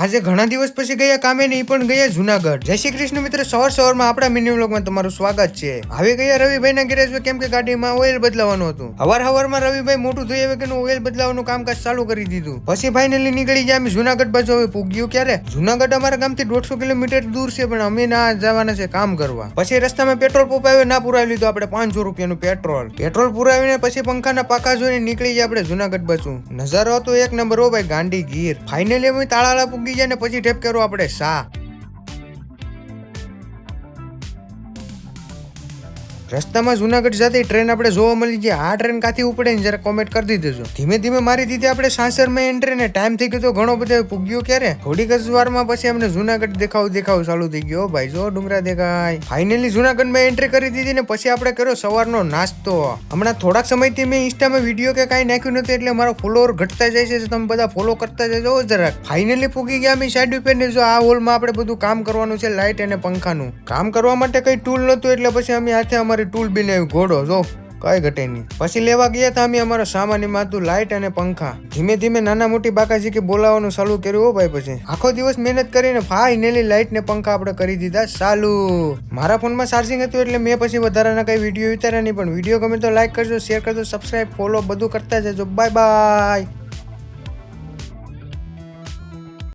આજે ઘણા દિવસ પછી ગયા કામે ને ઈ પણ ગયા જુનાગઢ. જય શ્રી કૃષ્ણ મિત્ર, સવારમાં આપણા મિની વ્લોગમાં તમારું સ્વાગત છે. આવી ગયા રવિભાઈના ગેરેજમાં કેમ કે ગાડીમાં ઓઇલ બદલાવાનું હતું. હવારમાં રવિભાઈ મોટું ધોઈ આવે કે ઓઇલ બદલાવાનું કામકાજ ચાલુ કરી દીધું. પછી ફાઇનલી નીકળી ગયા અમે જુનાગઢ બાજુ. હવે પૂગ્યું ક્યારે? જુનાગઢ અમારા ગામથી 150 કિલોમીટર દૂર છે, પણ અમે ના જવાના છે કામ કરવા. પછી રસ્તામાં પેટ્રોલ પંપ આવ્યો, ના પુરાવી લીધું આપણે 500 રૂપિયાનું પેટ્રોલ પુરાવીને પછી પંખાના પાકા જોઈને નીકળી ગયા આપણે જુનાગઢ બાજુ. નજારો હતો એક નંબર. હો ભાઈ, ગાંડી ગીર. ફાઇનલી અમે તાળાલા પૂગી ગયા ને પછી ઠેપ કરો આપણે સા. રસ્તામાં જુનાગઢ જતી ટ્રેન આપણે જોવા મળી છે. આ ટ્રેન કાથી ઉપડે ને જરા કોમેન્ટ કરી દેજો. ધીમે ધીમે મારી દીધી આપણે સાસરમાં એન્ટ્રી ને ટાઈમ થઈ ગયો તો ઘણો બધો. પૂગ્યો ક્યારે? થોડીક જ વારમાં પછી અમને જુનાગઢ દેખાવ ચાલુ થઈ ગયો. ભાઈ જો ડુંગરા દેખાય. ફાઇનલી જુનાગઢમાં એન્ટ્રી કરી દીધી ને પછી આપણે કર્યો સવારનો નાસ્તો. હમણાં થોડાક સમયથી મેં ઇન્સ્ટામાં વિડીયો કે કાંઈ નાખ્યું નથી, એટલે મારો ફોલોવર ઘટતા જાય છે. તમે બધા ફોલો કરતા જજો જરાક. ફાઇનલી પૂગી ગયા અમે સાઈડ ઉપર ને. જો આ હોલમાં આપણે બધું કામ કરવાનું છે, લાઇટ અને પંખાનું કામ કરવા માટે કઈ ટૂલ નતું, એટલે પછી અમે હાથે અમારી ટૂલ બનાવ્યું. ઘોડો જો કઈ ઘટે નહીં. પછી લેવા ગયા હતા અમે અમારો સામાન, એમાં હતું લાઇટ અને પંખા. ધીમે ધીમે નાના મોટી બાકાજી કે બોલાવવાનું ચાલુ કર્યું. હો ભાઈ, પછી આખો દિવસ મહેનત કરીને ફાઇનલી લાઇટ ને પંખા આપણે કરી દીધા ચાલુ. મારા ફોનમાં ચાર્જિંગ હતું એટલે મેં પછી વધારાના કઈ વિડીયો ઉતાર્યા નહીં. પણ વિડીયો ગમે તો લાઈક કરજો, શેર કરજો, સબસ્ક્રાઇબ, ફોલો બધું કરતા જજો. Bye bye.